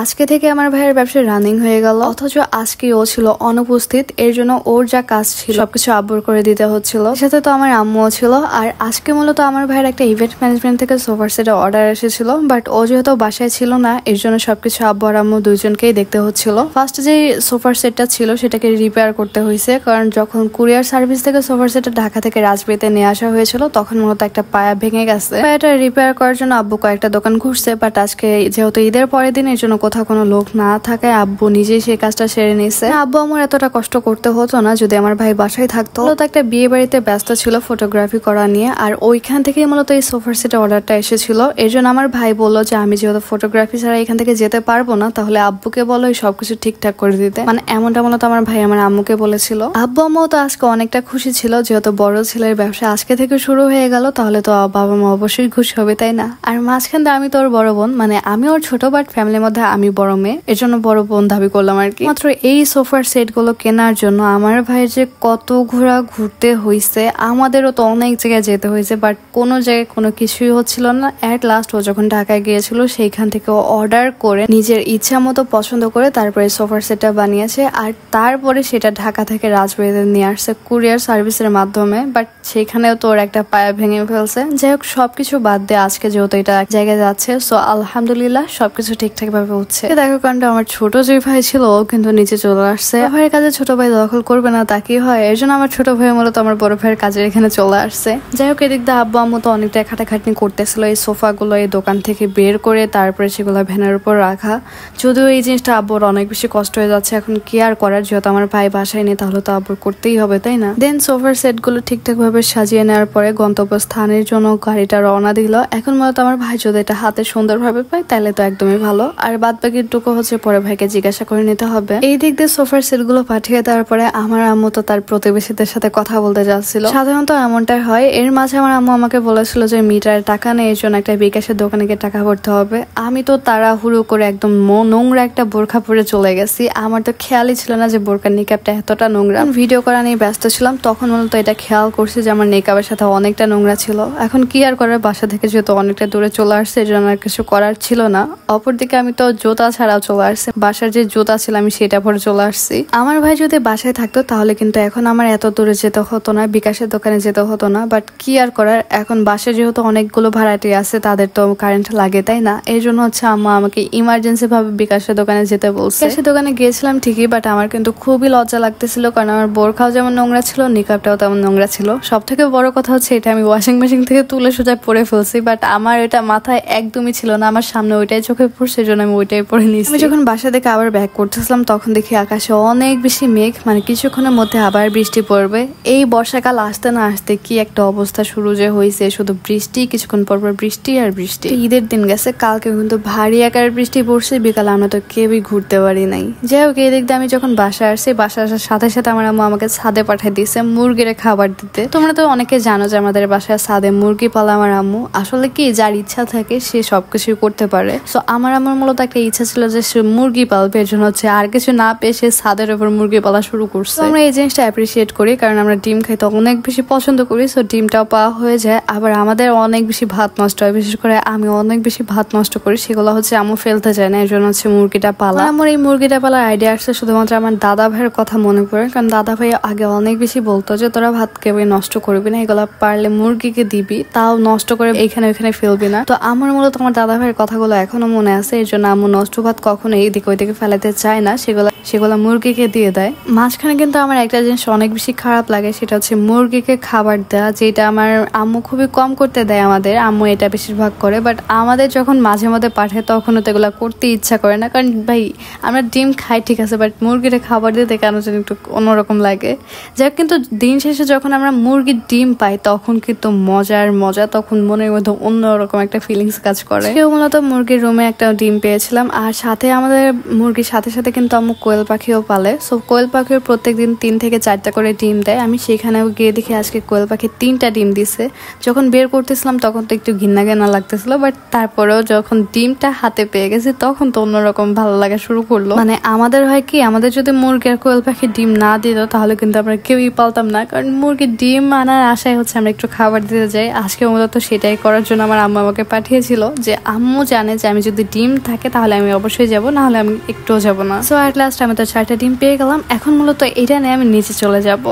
আজকে থেকে আমার ভাইয়ের ব্যবসা রানিং হয়ে গেল, অথচ আজকে ও ছিল অনুপস্থিত। এর জন্য ওর যা কাজ ছিল সবকিছু আব্বুর করে দিতে হচ্ছিল। সাথে তো আমার আম্মুও ছিল। আর আজকে মূলত আমার ভাইয়ের একটা ইভেন্ট ম্যানেজমেন্ট থেকে সোফার সেটের অর্ডার এসেছিল, বাট ও যেহেতু বাসায় ছিল না, এর জন্য সবকিছু আব্বু আর আম্মু দুইজনকেই দেখতে হচ্ছিল। ফার্স্ট যে সোফার সেটটা ছিল সেটাকে রিপেয়ার করতে হয়েছে, কারণ যখন কুরিয়ার সার্ভিস থেকে সোফার সেটটা ঢাকা থেকে রাজবাড়িতে নিয়ে আসা হয়েছিল তখন মূলত একটা পায়া ভেঙে গেছে। পায়াটা রিপেয়ার করার জন্য আব্বু কয়েকটা দোকান ঘুরছে, বাট আজকে যেহেতু ঈদের পরের দিন এর জন্য কোথাও কোনো লোক না থাকায় আব্বু নিজেই সেই কাজটা সেরে নিয়েছে। আব্বু আমার এতটা কষ্ট করতে হতো না যদি আমার ভাই বাসায় থাকতো। মূলত একটা বিয়ে বাড়িতে ব্যস্ত ছিল ফটোগ্রাফি করা নিয়ে, আর ওইখান থেকে মূলত এই সোফার সেটের অর্ডারটা এসেছিল। এর জন্য আমার ভাই বললো যে আমি যেহেতু ফটোগ্রাফি ছাড়া এখান থেকে যেতে পারবো না, তাহলে আব্বুকে বলো এই সবকিছু ঠিকঠাক করে দিতে। মানে এমনটা মূলত আমার ভাই আমার আম্মুকে বলেছিল। আব্বু আম্মু তো আজকে অনেকটা খুশি ছিল, যেহেতু বড় ছেলের ব্যবসা আজকে থেকে শুরু হয়ে গেল, তাহলে তো বাবা মা অবশ্যই খুশি হবে, তাই না? আর মাঝখানে আমি তো ওর বড় বোন, মানে আমি ওর ছোট, বাট ফ্যামিলির মধ্যে আমি বড় মেয়ে, এর জন্য বড় বোন দাবি করলাম আর কি। মাত্র এই সোফার সেট গুলো কেনার জন্য আমার ভাইয়ের যে কত ঘুরতে হয়েছে, আমাদেরও তো অনেক জায়গায় যেতে হয়েছে, বাট কোনো জায়গায় কোনো কিছুই হচ্ছিল না। এট লাস্ট ও যখন ঢাকায় গিয়েছিল সেইখান থেকে ও অর্ডার করে নিজের ইচ্ছা মতো পছন্দ করে তারপরে সোফার সেটটা বানিয়েছে, আর তারপরে সেটা ঢাকা থেকে রাজবাড়িতে নিয়ে আসছে কুরিয়ার সার্ভিসের মাধ্যমে। বাট সেখানেও তো ওর একটা পায়া ভেঙে ফেলছে। যাই হোক, সবকিছু বাদ দিয়ে আজকে যেহেতু এটা এক জায়গায় যাচ্ছে, সো আলহামদুলিল্লাহ সবকিছু ঠিকঠাক ভাবে হচ্ছে। দেখো কারণ আমার ছোট যে ভাই ছিল ও কিন্তু নিচে চলে আসছে। ভাইয়ের কাজে ছোট ভাই দখল করবে না তা কি হয়? এর জন্য আমার ছোট ভাই মূলত আমার বড় ভাইয়ের কাজের এখানে চলে আসছে। যাই হোক, এদিক দিয়ে আব্বু আম্মু তো অনেকটা খাটাখাটনি করতেছিল এই সোফাগুলো এই দোকান থেকে বের করে তারপরে সেগুলো ভ্যানের উপর রাখা। যদিও এই জিনিসটা আব্বুর অনেক বেশি কষ্ট হয়ে যাচ্ছে এখন, কি আর করার, যেহেতু আমার ভাই বাসায় নেই তাহলে তো আব্বুর করতেই হবে, তাই না? দেন সোফার সেট গুলো ঠিকঠাক ভাবে সাজিয়ে নেওয়ার পরে গন্তব্যস্থানের জন্য গাড়িটা রওনা দিল। এখন মূলত আমার ভাই যদি এটা হাতে সুন্দরভাবে পায় তাহলে তো একদমই ভালো, আর বাদ বাকিটুকু হচ্ছে পরে ভাইকে জিজ্ঞাসা করে নিতে হবে। এই দিক দিয়ে সোফার সেট গুলো পাঠিয়ে দেওয়ার পরে আমার আম্মু তো তার প্রতিবেশীদের সাথে কথা বলতে যাচ্ছিল। সাধারণত এমনটাই হয়। এর মাঝে আমার আম্মু আমাকে বলেছিল যে মিটারের টাকা নেই, এর জন্য একটা বিকাশের দোকানে গিয়ে টাকা ভরতে হবে। আমি তো তাড়াহুড়ো করে একদম নোংরা একটা বোরখা পরে চলে গেছি। আমার তো খেয়ালই ছিল না যে বোরকার নিকাবটা এতটা নোংরা। ভিডিও করা নিয়ে ব্যস্ত ছিলাম, তখন মূলত এটা খেয়াল করছি যে আমার নিকাবের সাথে অনেকটা নোংরা ছিল। এখন কি আর করার, বাসা থেকে যেহেতু অনেকটা দূরে চলে আসছে এর জন্য আর কিছু করার ছিল না। অপরদিকে আমি তো জুতা ছাড়াও চলে আসছি, বাসার যে জুতা ছিল আমি সেটা পরে চলে আসছি। আমার ভাই যদি বাসায় থাকতো তাহলে কিন্তু এখন আমার এত দূরে যেতে হতো না, বিকাশের দোকানে যেতে হতো না। বাট কি আর করার, এখন বাসায় যেহেতু অনেকগুলো ভাড়াটি আছে তাদের তো কারেন্ট লাগে, তাই না? এই জন্য হচ্ছে আম্মা আমাকে ইমার্জেন্সি ভাবে বিকাশের দোকানে যেতে বলছে। বিকাশের দোকানে গিয়েছিলাম ঠিকই, বাট আমার কিন্তু খুবই লজ্জা লাগতেছিল, কারণ আমার বোরখাও যেমন নোংরা ছিল, নিকাবটাও তেমন নোংরা ছিল। সব থেকে বড় কথা হচ্ছে এটা আমি ওয়াশিং মেশিন থেকে তুলে সোজা পরে ফেলছি, বাট আমার এটা মাথায় একদমই ছিল না, আমার সামনে ওইটাই চোখে পড়ছে, এই জন্য আমি ওইটাই পরে নিয়েছি। আমি যখন বাসা থেকে আবার ব্যাক করতেছিলাম তখন দেখি আকাশে অনেক বেশি মেঘ, মানে কিছুক্ষণের মধ্যে আবার বৃষ্টি পড়বে। এই বর্ষাকাল আসতে না আসতে কি একটা অবস্থা শুরু যে হয়েছে, শুধু বৃষ্টি, কিছুক্ষণ পর পর বৃষ্টি আর বৃষ্টি। ঈদের দিন গেছে, কালকে কিন্তু ভারী আকার বৃষ্টি পড়ছে, বিকালে আমরা তো কেউই ঘুরতে পারি নাই। যাই হোক, এই দিক দিয়ে আমি যখন বাসা আসছি, বাসা আসার সাথে সাথে আমার আম্মু আমাকে ছাদে পাঠিয়ে দিয়েছে মুরগির খাবার দিতে। তোমরা তো অনেকে জানো যে আমাদের বাসায় ছাদে মুরগি পালা আমার আম্মু। আসলে কি, যার ইচ্ছা থাকে সে সবকিছু করতে পারে। তো আমার মূলত একটা ইচ্ছা ছিল যে সে মুরগি পালবে, এর জন্য হচ্ছে আর কিছু না পেয়ে সে ছাদের উপর মুরগি পালা শুরু করছে। আমরা এই জিনিসটা অ্যাপ্রিসিয়েট করি, কারণ আমরা ডিম খাইতে অনেক বেশি পছন্দ করি। সো ডিমটাও পাওয়া হয়ে যায়, আবার আমাদের অনেক বেশি ভাত নষ্ট হয়, বিশেষ করে আমি অনেক বেশি ভাত নষ্ট করি, সেগুলো হচ্ছে আম্মু ফেলতে চায় না, এর জন্য হচ্ছে মুরগিটা পালা। আমার এই মুরগিটা পালার আইডিয়া আসছে শুধুমাত্র আমার দাদা ভাইয়ের কথা মনে পড়ে, কারণ দাদা ভাই আগে অনেক বেশি বলতো যে তোরা ভাত কেউই নষ্ট করবি না, এগুলা পারলে মুরগিকে দিবি, তাও নষ্ট করে এইখানে ওইখানে ফেলবি না। তো আমার মূলত আমার দাদা ভাইয়ের কথাগুলো এখনো মনে আছে, এর জন্য আম্মু নষ্ট ভাত কখনো এইদিকে ওইদিকে ফেলাতে চায় না, সেগুলো মুরগিকে দিয়ে দেয়। মাঝখানে কিন্তু আমার একটা জিনিস অনেক বেশি খারাপ লাগে, সেটা হচ্ছে মুরগিকে খাবার দেওয়া, যেটা আমার আম্মু খুবই কম করতে দেয় আমাদের। আম্মু এটা বেশিরভাগ করে, বাট আমাদের যখন মাঝে মধ্যে পাঠায় তখনও তো এগুলো করতে ইচ্ছা করে না, কারণ ভাই আমরা ডিম খাই ঠিক আছে, বাট মুরগিরে খাবার দিতে কেন যেন একটু অন্যরকম লাগে। যাই হোক, কিন্তু দিন শেষে যখন আমরা মুরগির ডিম পাই তখন কিন্তু মজা, তখন মনের মধ্যে অন্যরকম একটা ফিলিংস কাজ করে। কেউ মূলত মুরগির রুমে একটা ডিম পেয়েছিলাম, আর সাথে আমাদের মুরগির সাথে সাথে কিন্তু আম্মু কোয়েল পাখিও পালে। সো কোয়েল পাখির প্রত্যেকদিন 3 থেকে 4টা করে ডিম দেয়। আমি সেখানেও গিয়ে দেখি আজকে কোয়েল পাখি 3টা ডিম দিছে। যখন বের করতেছিলাম তখন তো একটু ঘৃণা ঘৃণা লাগতেছিল, বাট তারপরেও যখন ডিমটা হাতে পেয়ে গেছি তখন তো অন্যরকম ভালো লাগা শুরু করলো। মানে আমাদের হয় কি, আমাদের যদি মুরগি আর কোয়েল পাখি ডিম না দিত তাহলে কিন্তু আমরা কেউই পালতাম না, কারণ মুরগির ডিম আনার আশায় হচ্ছে আমরা একটু খাবার দিতে যাই। আজকে মূলত সেটাই করার জন্য আমার আম্মা আমাকে পাঠিয়েছিল, যে আম্মু জানে যে আমি যদি ডিম থাকে তাহলে আমি অবশ্যই যাব, না হলে আমি একটুও যাব না। সো অ্যাট লাস্ট আমি তো 4টা ডিম পেয়ে গেলাম। এখন মূলত এটা নিয়ে আমি নিচে চলে যাব।